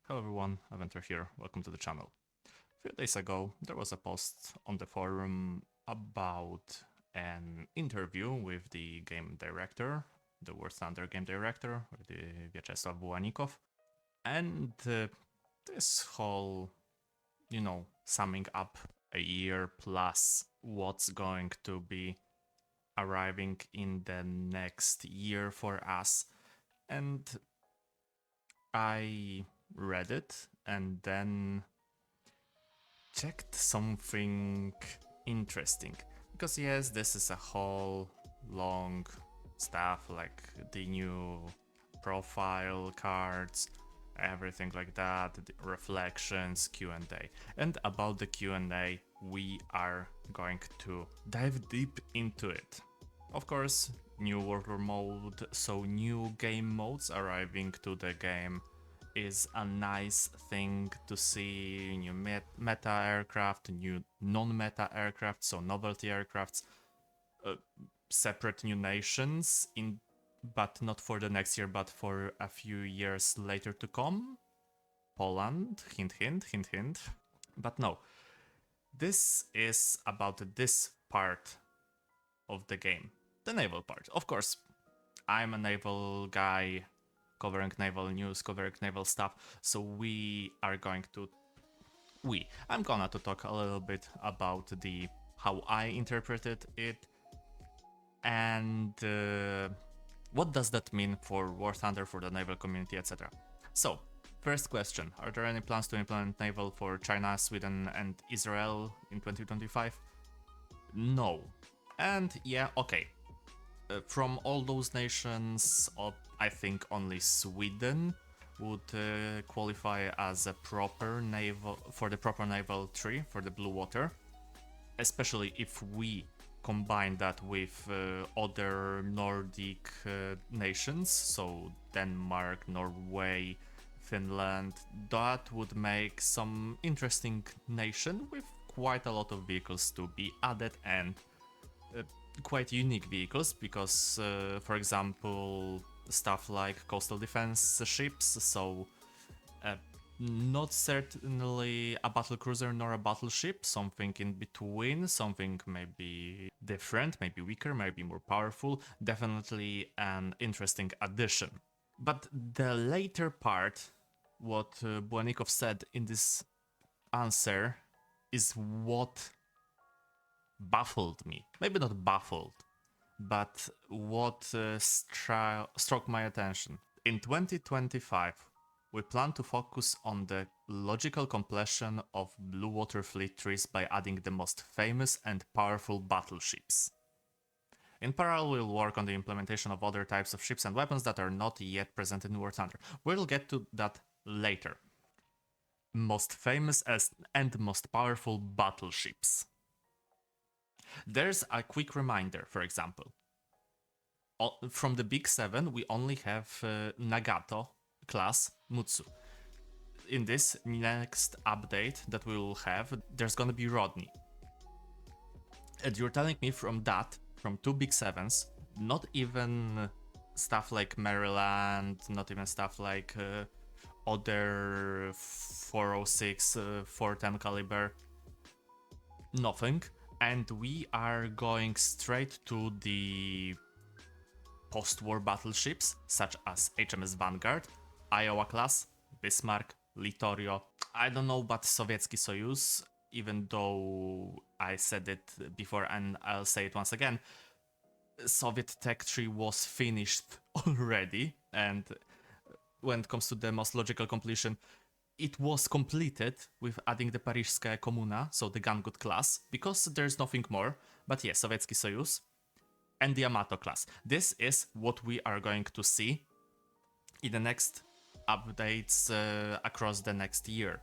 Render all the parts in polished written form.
Hello everyone, Aventer here, welcome to the channel. A few days ago there was a post on the forum about an interview with the game director, the War Thunder game director, the Viacheslav Bullanikov, and this whole, summing up a year plus what's going to be arriving in the next year for us. And I read it and then checked something interesting. Because yes, this is a whole long stuff like the new profile cards, everything like that, the reflections, Q&A. And about the Q&A, we are going to dive deep into it. Of course, new warfare mode, so new game modes arriving to the game is a nice thing to see. New meta aircraft, new non-meta aircraft, so novelty aircrafts, separate new nations, but not for the next year, but for a few years later to come. Poland, hint, hint, hint, hint. But no, this is about this part of the game, the naval part. Of course, I'm a naval guy, covering naval news, covering naval stuff, so I'm gonna to talk a little bit about how I interpreted it and what does that mean for War Thunder, for the naval community, etc. So, first question, are there any plans to implement naval for China, Sweden and Israel in 2025? No. And yeah, okay. From all those nations, I think only Sweden would qualify as a proper naval for the proper naval tree for the blue water, especially if we combine that with other Nordic nations, so Denmark, Norway, Finland. That would make some interesting nation with quite a lot of vehicles to be added and quite unique vehicles, because for example stuff like coastal defense ships, so not certainly a battle cruiser nor a battleship, something in between, something maybe different, maybe weaker, maybe more powerful, definitely an interesting addition. But the later part, what Bullanikov said in this answer, is what baffled me. Maybe not baffled, but what struck my attention. In 2025, we plan to focus on the logical completion of Blue Water Fleet trees by adding the most famous and powerful battleships. In parallel, we'll work on the implementation of other types of ships and weapons that are not yet present in War Thunder. We'll get to that later. Most famous and most powerful battleships. There's a quick reminder, for example. From the Big 7, we only have Nagato class Mutsu. In this next update that we will have, there's gonna be Rodney. And you're telling me from two Big 7s, not even stuff like Maryland, not even stuff like other 406, 410 caliber, nothing. And we are going straight to the post-war battleships, such as HMS Vanguard, Iowa class, Bismarck, Littorio. I don't know about Sovietsky Soyuz, even though I said it before and I'll say it once again. Soviet tech tree was finished already, and when it comes to the most logical completion, it was completed with adding the Parížskая Komuna, so the Gungood class, because there's nothing more. But yes, Sovietsky Soyuz and the Yamato class. This is what we are going to see in the next updates across the next year.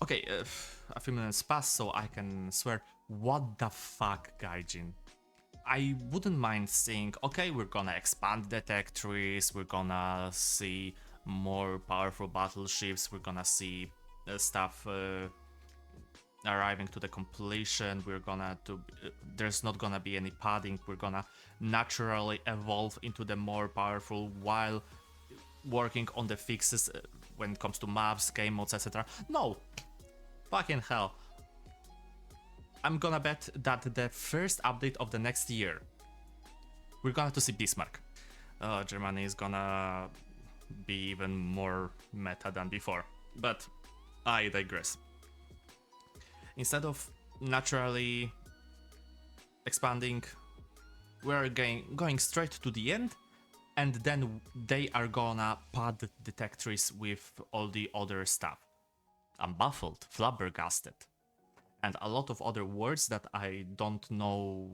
Okay, a few minutes passed, so I can swear, what the fuck, Gaijin? I wouldn't mind seeing, okay, we're gonna expand the tech trees, we're gonna see more powerful battleships, we're gonna see stuff arriving to the completion, there's not gonna be any padding, we're gonna naturally evolve into the more powerful while working on the fixes. when it comes to maps, game modes, etc. No, fucking hell. I'm gonna bet that the first update of the next year, we're gonna have to see Bismarck. Germany is gonna be even more meta than before, but I digress. Instead of naturally expanding, we're going straight to the end, and then they are gonna pad the tech trees with all the other stuff. I'm baffled, flabbergasted, and a lot of other words that I don't know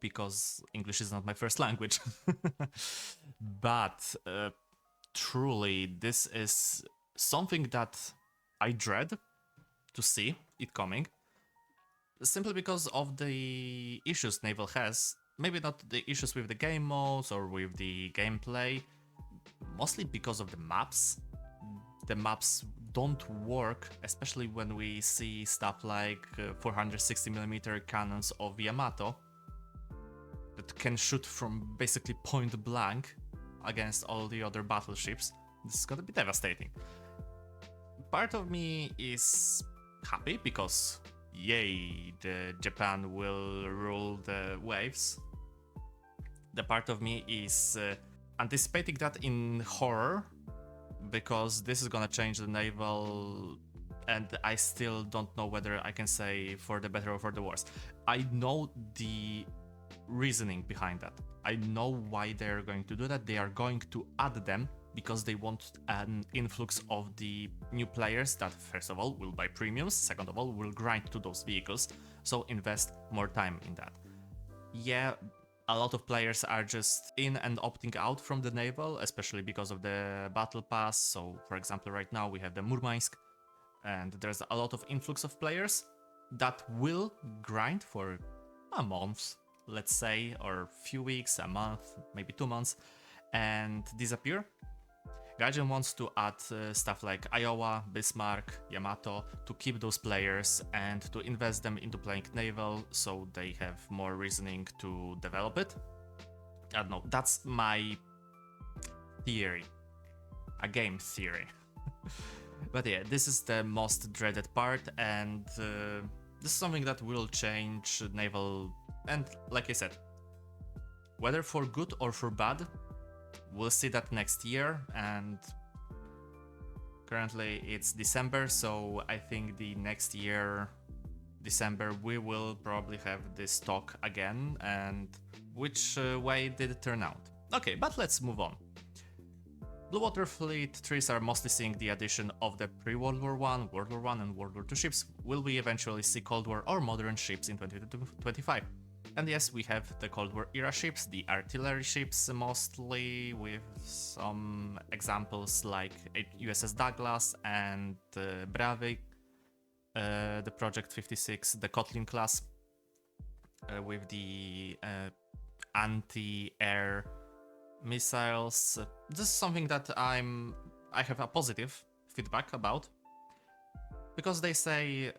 because English is not my first language. But truly, this is something that I dread to see it coming, simply because of the issues Naval has. Maybe not the issues with the game modes or with the gameplay, mostly because of the maps. The maps don't work, especially when we see stuff like 460mm cannons of Yamato that can shoot from basically point blank against all the other battleships. This is gonna be devastating. Part of me is happy because yay, Japan will rule the waves. The part of me is anticipating that in horror, because this is gonna change the naval, and I still don't know whether I can say for the better or for the worse. I know the reasoning behind that. I know why they're going to do that. They are going to add them because they want an influx of the new players that, first of all, will buy premiums, second of all, will grind to those vehicles, so invest more time in that. Yeah, a lot of players are just in and opting out from the naval, especially because of the battle pass. So, for example, right now we have the Murmansk, and there's a lot of influx of players that will grind for a month, let's say, or a few weeks, a month, maybe 2 months, and disappear. Gaijin wants to add stuff like Iowa, Bismarck, Yamato to keep those players and to invest them into playing naval so they have more reasoning to develop it. I don't know, that's my theory. A game theory. But yeah, this is the most dreaded part, and this is something that will change naval, and like I said, whether for good or for bad, we'll see that next year. And currently it's December, so I think the next year, December, we will probably have this talk again, and which way did it turn out? Okay, but let's move on. Blue Water Fleet trees are mostly seeing the addition of the pre-World War I, World War I and World War II ships. Will we eventually see Cold War or modern ships in 2025? And yes, we have the Cold War era ships, the artillery ships mostly, with some examples like USS Douglas and Bravik, the Project 56, the Kotlin class, with the anti-air missiles. This is something that I have a positive feedback about, because they say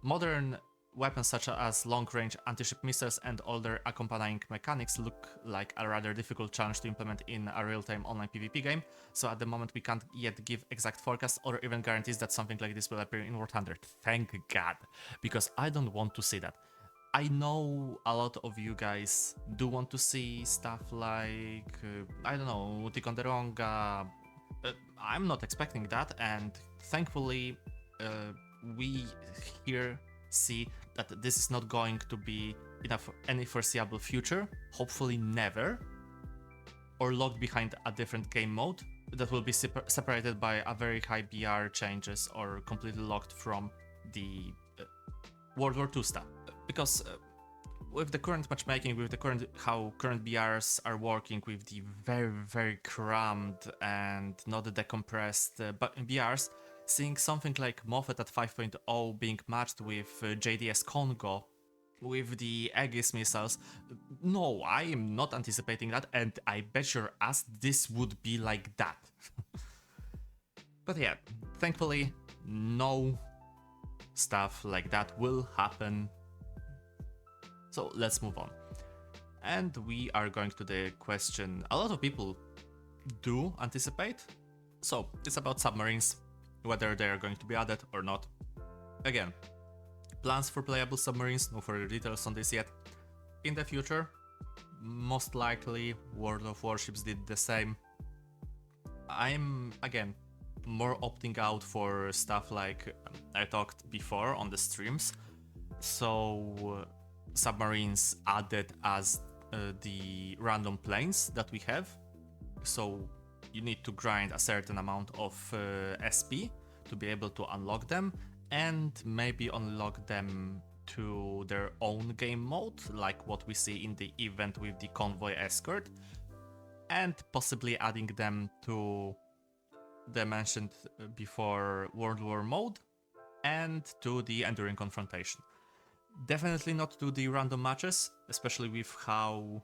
modern weapons such as long-range anti-ship missiles and all their accompanying mechanics look like a rather difficult challenge to implement in a real-time online PvP game, so at the moment we can't yet give exact forecasts or even guarantees that something like this will appear in War Thunder. Thank God, because I don't want to see that. I know a lot of you guys do want to see stuff like, I don't know, Ticonderonga. I'm not expecting that, and thankfully we here see that this is not going to be in any foreseeable future, hopefully never, or locked behind a different game mode that will be separated by a very high BR changes, or completely locked from the World War II stuff. Because with the current matchmaking, with the how current BRs are working, with the very, very crammed and not decompressed BRs, seeing something like Moffat at 5.0 being matched with JDS Congo with the Aegis missiles, no, I am not anticipating that, and I bet your ass this would be like that. But yeah, thankfully, no stuff like that will happen. So let's move on. And we are going to the question a lot of people do anticipate, So it's about submarines, whether they are going to be added or not. Again, plans for playable submarines, no further details on this yet. In the future, most likely World of Warships did the same. I'm, again, more opting out for stuff like I talked before on the streams. So submarines added as the random planes that we have. So you need to grind a certain amount of SP to be able to unlock them, and maybe unlock them to their own game mode, like what we see in the event with the convoy escort, and possibly adding them to the mentioned before World War mode and to the enduring confrontation. Definitely not to the random matches, especially with how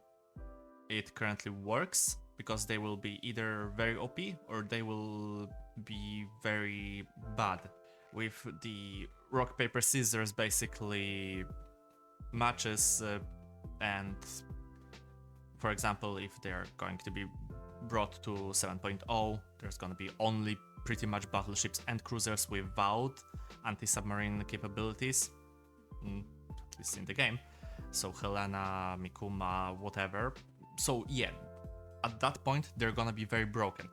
it currently works, because they will be either very OP or they will be very bad. With the rock, paper, scissors basically matches, and for example, if they're going to be brought to 7.0, there's gonna be only pretty much battleships and cruisers without anti-submarine capabilities, at least in the game. So Helena, Mikuma, whatever. So yeah, at that point they're gonna be very broken.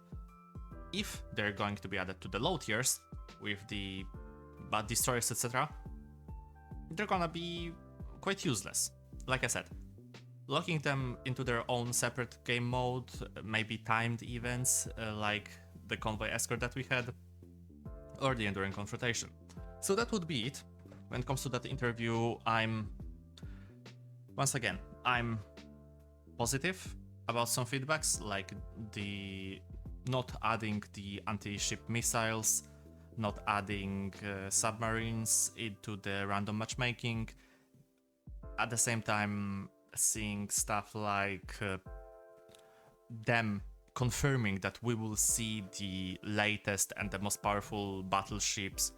If they're going to be added to the low tiers with the bad destroyers, etc., they're gonna be quite useless. Like I said, locking them into their own separate game mode, maybe timed events like the convoy escort that we had, or the enduring confrontation. So that would be it. When it comes to that interview, I'm positive about some feedbacks, like the not adding the anti-ship missiles, not adding submarines into the random matchmaking. At the same time, seeing stuff like them confirming that we will see the latest and the most powerful battleships,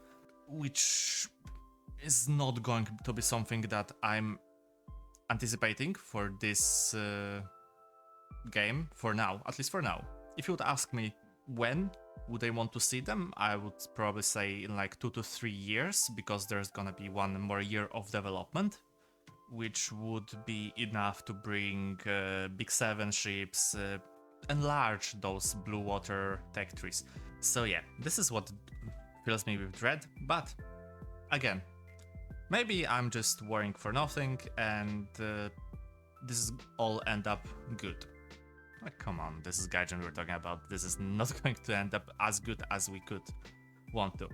which is not going to be something that I'm anticipating for this game for now, at least for now. If you would ask me when would I want to see them, I would probably say in like 2 to 3 years, because there's gonna be one more year of development, which would be enough to bring Big 7 ships, enlarge those blue water tech trees. So yeah, this is what fills me with dread, but again, maybe I'm just worrying for nothing and this is all end up good. Like, come on, this is Gaijin we're talking about. This is not going to end up as good as we could want to.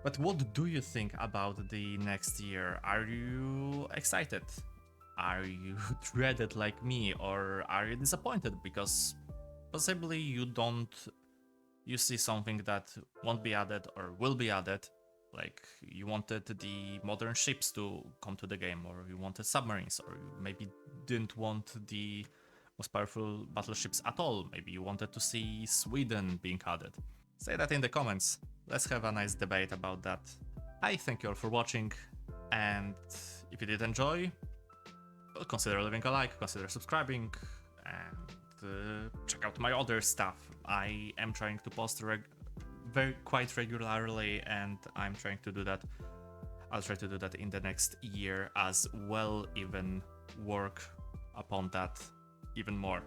But what do you think about the next year? Are you excited? Are you dreaded like me? Or are you disappointed because possibly you see something that won't be added or will be added? Like, you wanted the modern ships to come to the game, or you wanted submarines, or you maybe didn't want the most powerful battleships at all. Maybe you wanted to see Sweden being added. Say that in the comments. Let's have a nice debate about that. I thank you all for watching, and if you did enjoy, well, consider leaving a like, consider subscribing, and check out my other stuff. I am trying to post quite regularly, and I'm trying to do that. I'll try to do that in the next year as well, even work upon that even more.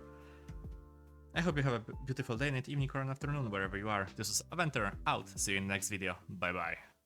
I hope you have a beautiful day, night, evening, or an afternoon, wherever you are. This is Aventer, out. See you in the next video. Bye bye.